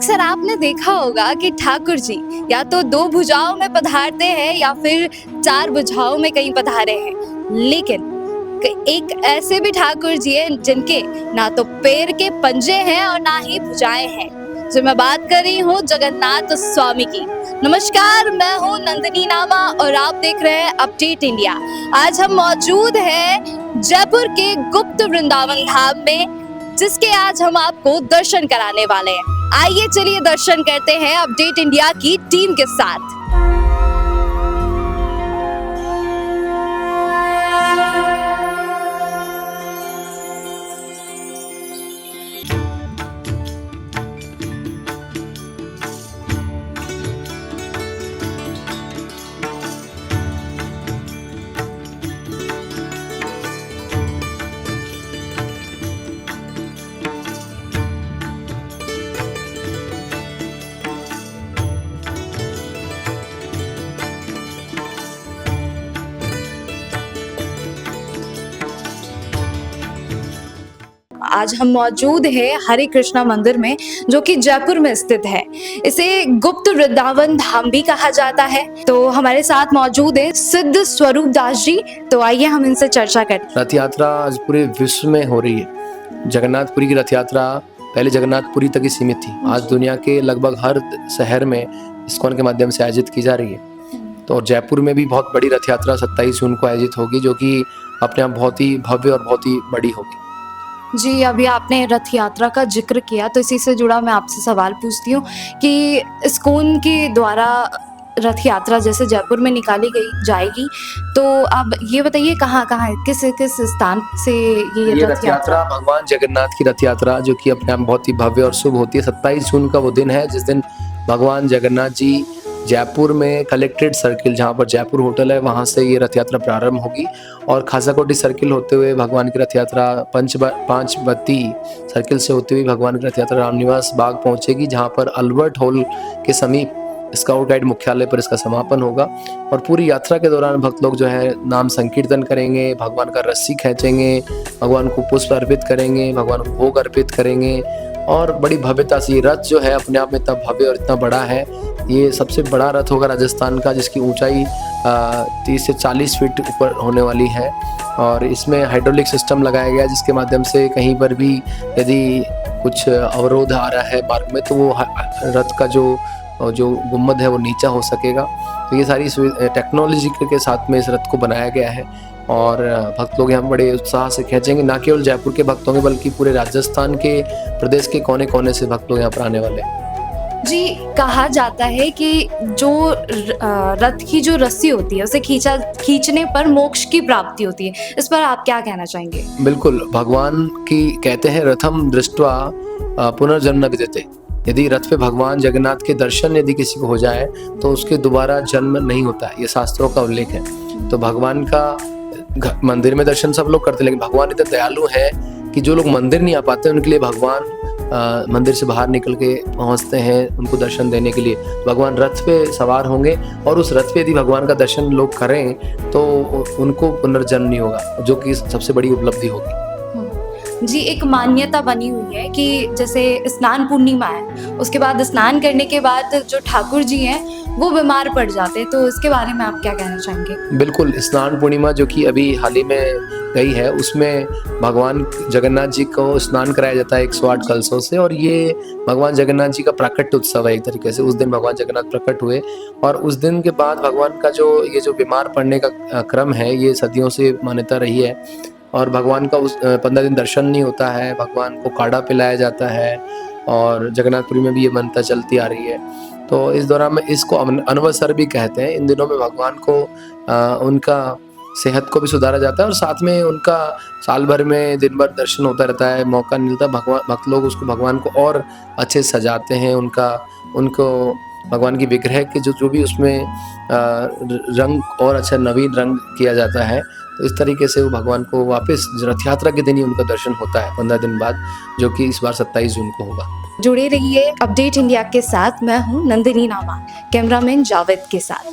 अक्सर आपने देखा होगा कि ठाकुर जी या तो दो भुजाओं में पधारते हैं या फिर चार भुजाओं में कहीं पधारे हैं, लेकिन एक ऐसे भी ठाकुर जी हैं जिनके ना तो पैर के पंजे हैं और ना ही भुजाएं हैं। जो मैं बात कर रही हूँ जगन्नाथ स्वामी की। नमस्कार, मैं हूँ नंदिनी नामा और आप देख रहे हैं अपडेट इंडिया। आज हम मौजूद हैं जयपुर के गुप्त वृंदावन धाम में, जिसके आज हम आपको दर्शन कराने वाले हैं। आइए चलिए दर्शन करते हैं अपडेट इंडिया की टीम के साथ। आज हम मौजूद हैं हरे कृष्णा मंदिर में, जो कि जयपुर में स्थित है। इसे गुप्त वृंदावन धाम भी कहा जाता है। तो हमारे साथ मौजूद है सिद्ध स्वरूप दास जी। तो आइए हम इनसे चर्चा करें। रथ यात्रा आज पूरे विश्व में हो रही है। जगन्नाथपुरी की रथ यात्रा पहले जगन्नाथपुरी तक ही सीमित थी, आज दुनिया के लगभग हर शहर में इस्कॉन के माध्यम से आयोजित की जा रही है। तो जयपुर में भी बहुत बड़ी रथ यात्रा 27 जून को आयोजित होगी, जो कि अपने आप बहुत ही भव्य और बहुत ही बड़ी होगी। जी, अभी आपने रथ यात्रा का जिक्र किया, तो इसी से जुड़ा मैं आपसे सवाल पूछती हूँ कि इस्कॉन के द्वारा रथ यात्रा जैसे जयपुर में निकाली गई जाएगी, तो अब ये बताइए कहाँ कहाँ किस किस स्थान से ये रथ यात्रा? भगवान जगन्नाथ की रथ यात्रा, जो कि अपने आप बहुत ही भव्य और शुभ होती है। 27 जून का वो दिन है जिस दिन भगवान जगन्नाथ जी जयपुर में कलेक्ट्रेट सर्किल, जहाँ पर जयपुर होटल है, वहाँ से ये रथ यात्रा प्रारंभ होगी और खासाकोटी सर्किल होते हुए भगवान की रथ यात्रा पंचवती सर्किल से होते हुए भगवान की रथ यात्रा रामनिवास बाग पहुँचेगी, जहाँ पर अल्बर्ट हॉल के समीप स्काउट गाइड मुख्यालय पर इसका समापन होगा। और पूरी यात्रा के दौरान भक्त लोग जो है नाम संकीर्तन करेंगे, भगवान का रस्सी खींचेंगे, भगवान को पुष्प अर्पित करेंगे, भगवान को भोग अर्पित करेंगे और बड़ी भव्यता से ये रथ जो है अपने आप में इतना भव्य और इतना बड़ा है। ये सबसे बड़ा रथ होगा राजस्थान का, जिसकी ऊंचाई 30 से 40 फीट ऊपर होने वाली है। और इसमें हाइड्रोलिक सिस्टम लगाया गया है, जिसके माध्यम से कहीं पर भी यदि कुछ अवरोध आ रहा है मार्ग में, तो वो रथ का जो गुम्बद है वो नीचा हो सकेगा। तो ये सारी टेक्नोलॉजी के साथ में इस रथ को बनाया गया है और भक्त लोग यहाँ बड़े उत्साह से खींचेंगे। ना केवल जयपुर के भक्त होंगे बल्कि पूरे राजस्थान के प्रदेश के कोने कोने से भक्त लोग यहाँ पर आने वाले हैं। जी, कहा जाता है कि जो रथ की जो रस्सी होती है उसे खींचने पर मोक्ष की प्राप्ति होती है। इस पर आप क्या कहना चाहेंगे? बिल्कुल, भगवान की कहते हैं रथम दृष्ट्वा पुनर्जन्म न विद्यते। यदि रथ पे भगवान जगन्नाथ के दर्शन यदि किसी को हो जाए तो उसके दोबारा जन्म नहीं होता है, ये शास्त्रों का उल्लेख है। तो भगवान का मंदिर में दर्शन सब लोग करते हैं, लेकिन भगवान इतने दयालु है कि जो लोग मंदिर नहीं आ पाते उनके लिए भगवान मंदिर से बाहर निकल के पहुंचते हैं उनको दर्शन देने के लिए। भगवान रथ पे सवार होंगे और उस रथ पे यदि भगवान का दर्शन लोग करें तो उनको पुनर्जन्म नहीं होगा, जो कि सबसे बड़ी उपलब्धि होगी। जी, एक मान्यता बनी हुई है कि जैसे स्नान पूर्णिमा है, उसके बाद स्नान करने के बाद जो ठाकुर जी हैं वो बीमार पड़ जाते हैं, तो इसके बारे में आप क्या कहना चाहेंगे? बिल्कुल, स्नान पूर्णिमा जो कि अभी हाल ही में गई है, उसमें भगवान जगन्नाथ जी को स्नान कराया जाता है 108 कलशों से। और ये भगवान जगन्नाथ जी का प्राकट्य उत्सव है एक तरीके से। उस दिन भगवान जगन्नाथ प्रकट हुए और उस दिन के बाद भगवान का जो बीमार पड़ने का क्रम है, ये सदियों से मान्यता रही है। और भगवान का उस 15 दिन दर्शन नहीं होता है, भगवान को काढ़ा पिलाया जाता है और जगन्नाथपुरी में भी ये मान्यता चलती आ रही है। तो इस दौरान में इसको अनवसर भी कहते हैं। इन दिनों में भगवान को उनका सेहत को भी सुधारा जाता है और साथ में उनका साल भर में दिन भर दर्शन होता रहता है, मौका नहीं मिलता। भक्त लोग उसको भगवान को और अच्छे से सजाते हैं, उनको भगवान की विग्रह के जो भी उसमें रंग और अच्छा नवीन रंग किया जाता है। तो इस तरीके से वो भगवान को वापस रथ यात्रा के दिन ही उनका दर्शन होता है 15 दिन बाद, जो कि इस बार 27 जून को होगा। जुड़े रहिए अपडेट इंडिया के साथ। मैं हूँ नंदिनी नामा, कैमरामैन जावेद के साथ।